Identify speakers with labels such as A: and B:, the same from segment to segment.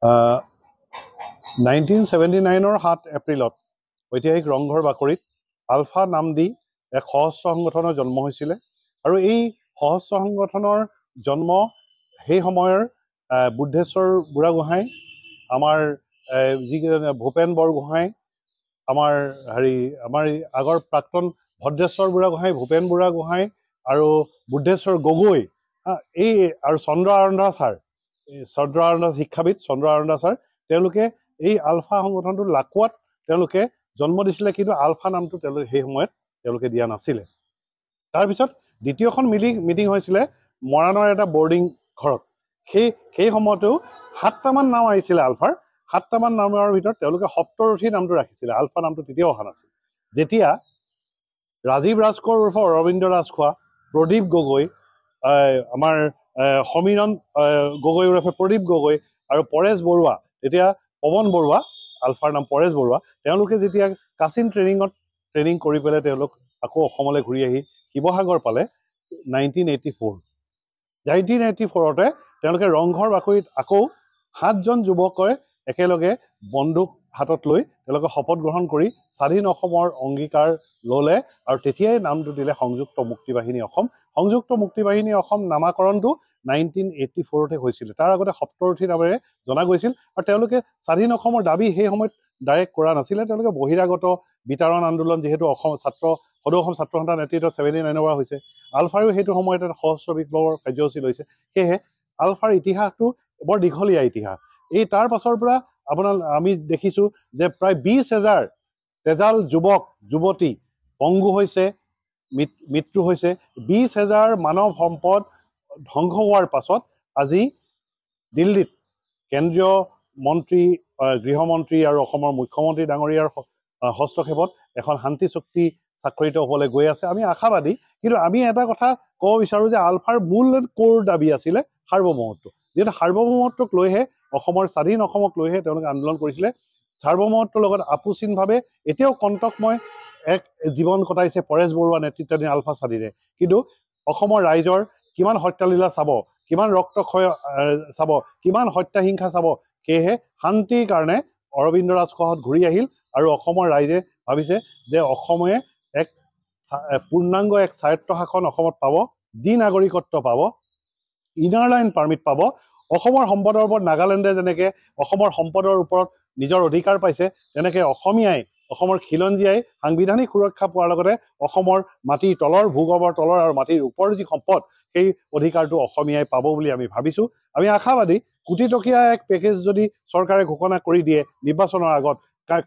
A: 1979 7 এপ্ৰিলত ঐতিহাসিক ৰংঘৰ বাকৰিত আলফা নাম দি এক সহস্ৰ সংগঠনৰ জন্ম হৈছিলে আৰু এই সহস্ৰ সংগঠনৰ জন্ম সেই সময়ৰ বুদ্ধেশ্বৰ বুঢ়াগোহাঁই আমাৰ যিকেইজন ভূপেন বৰগোহাঁই আমাৰ আগৰ প্ৰাক্তন ভদ্ৰেশ্বৰ বুঢ়াগোহাঁই ভূপেন বুঢ়াগোহাঁই আৰু বুদ্ধেশ্বৰ গগৈ এই আৰু চন্দ্ৰ আৰন্ধা ছাৰ শিক্ষাবিদ চন্দ্ৰ আৰন্ধা ছাৰ তেওঁলোকে এই আলফা সংগঠনটো লাকুৱাত তেওঁলোকে জন্ম দিছিলে কিন্তু আলফা নামটো তেওঁলোকে সেই সময়ত তেওঁলোকে দিয়া নাছিলে তাৰপিছত দ্বিতীয়খন মিটিং হৈছিলে মৰাণৰ এটা বৰ্ডিং ঘৰত সেই সময়তো 7টামান নাম আহিছিলে আলফাৰ 7টামান নামৰ ভিতৰত তেওঁলোকে সপ্তৰথী নামটো ৰাখিছিলে আলফা নামটো তেতিয়াও অহা নাছিল যেতিয়া ৰাজীৱ ৰাজখোৱা উৰ্ফে অৰবিন্দ ৰাজখোৱা প্ৰদীপ গগৈ আমাৰ সমীৰণ গগৈ উৰ্ফে প্ৰদীপ গগৈ আৰু পৰেশ বৰুৱা তেতিয়া পৱন বৰুৱা আলফাৰ নাম পৰেশ বৰুৱা তেওঁলোকে যেতিয়া কাচিন ট্ৰেইনিং কৰি পেলাই তেওঁলোক আকৌ অসমলৈ ঘূৰি আহি শিৱসাগৰ পালে 1984তে তেওঁলোকে ৰংঘৰ বাকৰিত আকৌ 7জন যুৱকে একেলগে বন্দুক হাতত লৈ তেওঁলোকে শপত গ্ৰহণ কৰি স্বাধীন অসমৰ অংগীকাৰ ল'লে আৰু তেতিয়াই নামটো দিলে সংযুক্ত মুক্তি বাহিনী অসম সংযুক্ত মুক্তি বাহিনী অসম নামাকৰণটো 1984তে হৈছিলে তাৰ আগতে সপ্তৰথী নামেৰে জনা গৈছিল আৰু তেওঁলোকে স্বাধীন অসমৰ দাবী সেই সময়ত ডাইৰেক্ট কৰা নাছিলে তেওঁলোকে বহিৰাগত বিতৰণ আন্দোলন যিহেতু সদৌ অসম ছাত্ৰ সন্থাৰ নেতৃত্বত 79ৰ পৰা হৈছে আলফাৰেও সেইটো সময়ত এটা সশস্ত্ৰ বিপ্লৱৰ কাৰ্যসূচী লৈছে সেয়েহে আলফাৰ ইতিহাসটো বৰ দীঘলীয়া ইতিহাস এই তাৰ পাছৰ পৰা আমি দেখিছোঁ যে প্ৰায় 20,000 তেজাল যুৱক যুৱতী পংগু হৈছে মৃত্যু হৈছে 20,000 মানৱ সম্পদ ধ্বংস হোৱাৰ পাছত আজি দিল্লীত কেন্দ্ৰীয় মন্ত্ৰী গৃহমন্ত্ৰী আৰু অসমৰ মুখ্যমন্ত্ৰী ডাঙৰীয়াৰ হস্তক্ষেপত এখন শান্তি চুক্তি স্বাক্ষৰিত হ'বলৈ গৈ আছে আমি আশাবাদী কিন্তু আমি এটা কথা ক'ব বিচাৰোঁ যে আলফাৰ মূল কোৰ দাবী আছিলে সাৰ্বভৌমত্ব যিহেতু সাৰ্বভৌমত্বক লৈহে অসমৰ স্বাধীন অসমক লৈহে তেওঁলোকে আন্দোলন কৰিছিলে সাৰ্বভৌমত্বৰ লগত আপোচহীনভাৱে এতিয়াও কণ্টকময় এক জীৱন কটাইছে পৰেশ বৰুৱা নেতৃত্বাধীন আলফা স্বাধীনে কিন্তু অসমৰ ৰাইজৰ কিমান হত্যালীলা চাব কিমান ৰক্তক্ষয় চাব কিমান হত্যাহিংসা চাব সেয়েহে শান্তিৰ কাৰণে অৰবিন্দ ৰাজখোৱাহঁত ঘূৰি আহিল আৰু অসমৰ ৰাইজে ভাবিছে যে অসমে এক পূৰ্ণাংগ এক স্বায়ত্তশাসন অসমত পাব দ্বি নাগৰিকত্ব পাব ইনাৰ লাইন পাৰ্মিট পাব অসমৰ সম্পদৰ ওপৰত নাগালেণ্ডে যেনেকৈ অসমৰ সম্পদৰ ওপৰত নিজৰ অধিকাৰ পাইছে তেনেকৈ অসমৰ খিলঞ্জীয়াই সাংবিধানিক সুৰক্ষা পোৱাৰ লগতে অসমৰ মাটিৰ তলৰ ভূগৰ্ভৰ তলৰ আৰু মাটিৰ ওপৰৰ যি সম্পদ সেই অধিকাৰটো অসমীয়াই পাব বুলি আমি ভাবিছোঁ আমি আশাবাদী কোটিটকীয়া এক পেকেজ যদি চৰকাৰে ঘোষণা কৰি দিয়ে নিৰ্বাচনৰ আগত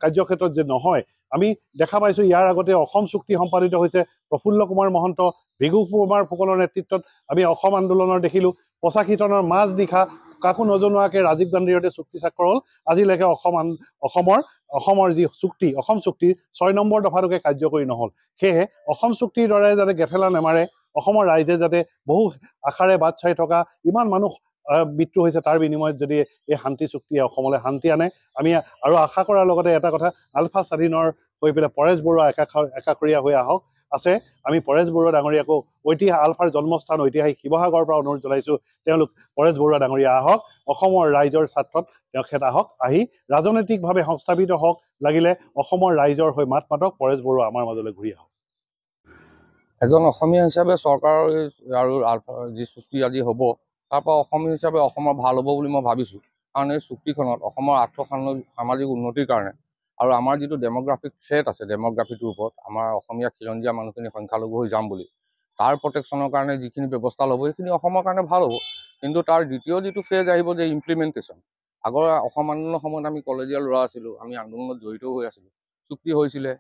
A: কাৰ্যক্ষেত্ৰত যে নহয় আমি দেখা পাইছোঁ ইয়াৰ আগতে অসম চুক্তি সম্পাদিত হৈছে প্ৰফুল্ল কুমাৰ মহন্ত ভৃগু কুমাৰ ফুকনৰ নেতৃত্বত আমি অসম আন্দোলনৰ দেখিলোঁ 85 টনৰ মাজ নিশা কাকো নজনোৱাকৈ ৰাজীৱ গান্ধীৰ সৈতে চুক্তি স্বাক্ষৰ হ'ল আজিলৈকে অসমৰ যি চুক্তি অসম চুক্তিৰ 6 নম্বৰ দফাটোকে কাৰ্যকৰী নহ'ল সেয়েহে অসম চুক্তিৰ দৰে যাতে গেফেলা নেমাৰে অসমৰ ৰাইজে যাতে বহু আশাৰে বাট চাই থকা ইমান মানুহ মৃত্যু হৈছে তাৰ বিনিময়ত যদি এই শান্তি চুক্তিয়ে অসমলৈ শান্তি আনে আমি আৰু আশা কৰাৰ লগতে এটা কথা আলফা স্বাধীনৰ হৈ পেলাই পৰেশ বৰুৱা একাষৰীয়া হৈ আছে আমি পৰেশ বৰুৱা ডাঙৰীয়াকো আলফাৰ জন্মস্থান ঐতিহাসিক শিৱসাগৰৰ পৰা অনুৰোধ জনাইছোঁ তেওঁলোক পৰেশ বৰুৱা ডাঙৰীয়া আহক অসমৰ ৰাইজৰ স্বাৰ্থত তেখেত আহক আহি ৰাজনৈতিকভাৱে সংস্থাপিত হওক লাগিলে অসমৰ ৰাইজৰ হৈ মাত মাতক পৰেশ বৰুৱা আমাৰ মাজলৈ ঘূৰি আহক
B: এজন অসমীয়া হিচাপে চৰকাৰৰ আৰু যি চুক্তি আজি হ'ব তাৰ পৰা অসমীয়া হিচাপে অসমৰ ভাল হ'ব বুলি মই ভাবিছোঁ কাৰণ এই চুক্তিখনত অসমৰ সামাজিক উন্নতিৰ কাৰণে আৰু আমাৰ যিটো ডেম'গ্ৰাফিক থ্ৰেট আছে ডেম'গ্ৰাফিটোৰ ওপৰত আমাৰ অসমীয়া খিলঞ্জীয়া মানুহখিনি সংখ্যালঘু হৈ যাম বুলি তাৰ প্ৰটেকশ্যনৰ কাৰণে যিখিনি ব্যৱস্থা ল'ব সেইখিনি অসমৰ কাৰণে ভাল হ'ব কিন্তু তাৰ দ্বিতীয় যিটো ফেজ আহিব যে ইমপ্লিমেণ্টেশ্যন আগৰ অসম আন্দোলনৰ সময়ত আমি কলেজীয়া ল'ৰা আছিলোঁ আমি আন্দোলনত জড়িত হৈ আছিলোঁ চুক্তি হৈছিলে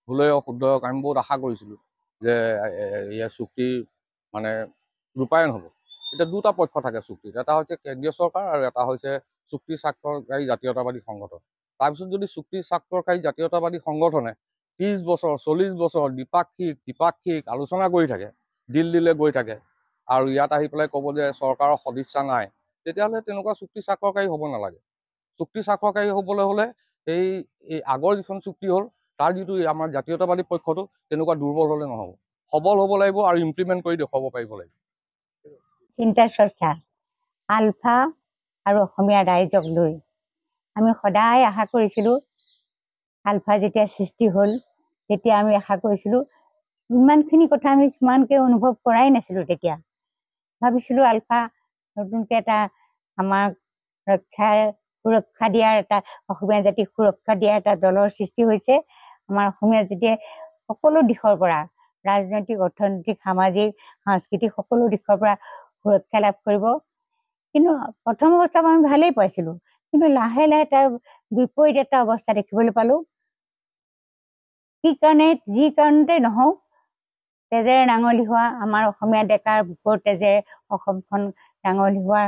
B: ভুলে শুদ্ধ আমি বহুত আশা কৰিছিলোঁ যে ইয়াৰ চুক্তি মানে ৰূপায়ণ হ'ব এতিয়া দুটা পক্ষ থাকে চুক্তিত এটা হৈছে কেন্দ্ৰীয় চৰকাৰ আৰু এটা হৈছে চুক্তি স্বাক্ষৰকাৰী জাতীয়তাবাদী সংগঠন তাৰপিছত যদি চুক্তি স্বাক্ষৰকাৰী জাতীয়তাবাদী সংগঠনে 30 বছৰ 40 বছৰ দ্বিপাক্ষিক আলোচনা কৰি থাকে দিল্লীলৈ গৈ থাকে আৰু ইয়াত আহি পেলাই ক'ব যে চৰকাৰৰ সদিচ্ছা নাই তেতিয়াহ'লে তেনেকুৱা চুক্তি স্বাক্ষৰকাৰী হ'ব নালাগে চুক্তি স্বাক্ষৰকাৰী হ'বলৈ হ'লে এই আগৰ যিখন চুক্তি হ'ল তাৰ যিটো আমাৰ জাতীয়তাবাদী পক্ষটো তেনেকুৱা দুৰ্বল হ'লে নহ'ব সবল হ'ব লাগিব আৰু ইমপ্লিমেণ্ট কৰি দেখুৱাব পাৰিব লাগিব
C: চিন্তা চৰ্চা আলফা আৰু অসমীয়া ৰাইজক লৈ আমি সদায় আশা কৰিছিলোঁ আলফা যেতিয়া সৃষ্টি হ'ল তেতিয়া আমি আশা কৰিছিলোঁ ইমানখিনি কথা আমি সিমানকৈ অনুভৱ কৰাই নাছিলোঁ। তেতিয়া ভাবিছিলোঁ আলফা নতুনকৈ এটা আমাক সুৰক্ষা দিয়াৰ এটা অসমীয়া জাতিক সুৰক্ষা দিয়াৰ এটা দলৰ সৃষ্টি হৈছে। আমাৰ অসমীয়া জাতিয়ে সকলো দিশৰ পৰা ৰাজনৈতিক, অৰ্থনৈতিক, সামাজিক, সাংস্কৃতিক সকলো দিশৰ পৰা সুৰক্ষা লাভ কৰিব। কিন্তু প্ৰথম অৱস্থাত আমি ভালেই পাইছিলোঁ, কিন্তু লাহে লাহে তাৰ বিপৰীত এটা অৱস্থা দেখিবলৈ পালোঁ। যি কাৰণতে নহওক তেজেৰে নাঙলী হোৱা আমাৰ অসমীয়া ডেকাৰ বুকৰ তেজেৰে অসমখন নাঙলী হোৱাৰ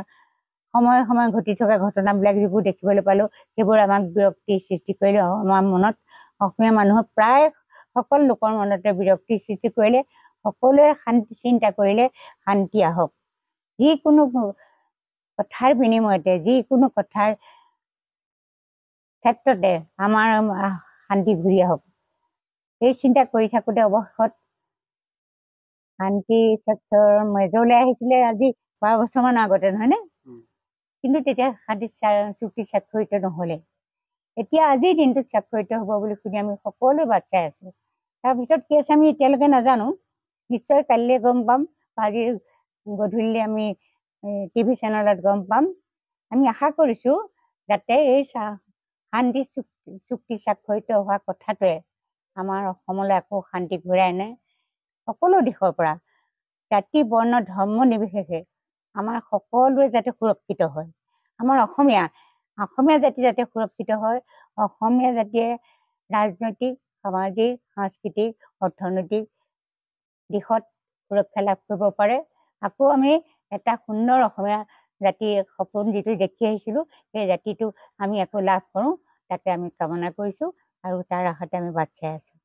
C: সময়ে সময়ে ঘটি থকা ঘটনাবিলাক যিবোৰ দেখিবলৈ পালোঁ সেইবোৰ আমাক বিৰক্তিৰ সৃষ্টি কৰিলে। আমাৰ মনত অসমীয়া মানুহৰ প্ৰায় সকলো লোকৰ মনতে বিৰক্তিৰ সৃষ্টি কৰিলে। সকলোৱে শান্তি চিন্তা কৰিলে শান্তি আহক, যিকোনো কথাৰ বিনিময়তে, যিকোনো কথাৰ ক্ষেত্ৰতে আমাৰ শান্তি ঘূৰি আহক, এই চিন্তা কৰি থাকোঁতে অৱশেষত শান্তি স্বাক্ষৰ মেজলৈ আহিছিলে আজি 12 বছৰমানৰ আগতে, নহয়নে? কিন্তু তেতিয়া শান্তি চুক্তি স্বাক্ষৰিত নহ'লে। এতিয়া আজিৰ দিনটোত স্বাক্ষৰিত হ'ব বুলি শুনি আমি সকলোৱে বাট চাই আছোঁ। তাৰপিছত কি আছে আমি এতিয়ালৈকে নাজানো, নিশ্চয় কালিলৈ গম পাম, আজি গধূলিলৈ আমি টিভি চেনেলত গম পাম। আমি আশা কৰিছোঁ যাতে এই শান্তি চুক্তি স্বাক্ষৰিত হোৱা কথাটোৱে আমাৰ অসমলৈ আকৌ শান্তি ঘূৰাই আনে। সকলো দিশৰ পৰা জাতি, বৰ্ণ, ধৰ্ম নিৰ্বিশেষে আমাৰ সকলোৱে যাতে সুৰক্ষিত হয়, আমাৰ অসমীয়া জাতি যাতে সুৰক্ষিত হয়, অসমীয়া জাতিয়ে ৰাজনৈতিক, সামাজিক, সাংস্কৃতিক, অৰ্থনৈতিক দিশত সুৰক্ষা লাভ কৰিব পাৰে। আকৌ আমি এটা সুন্দৰ অসমীয়া জাতিৰ সপোন যিটো দেখি আহিছিলোঁ সেই জাতিটো আমি আকৌ লাভ কৰোঁ, তাকে আমি কামনা কৰিছোঁ আৰু তাৰ আশাতে আমি বাট চাই আছোঁ।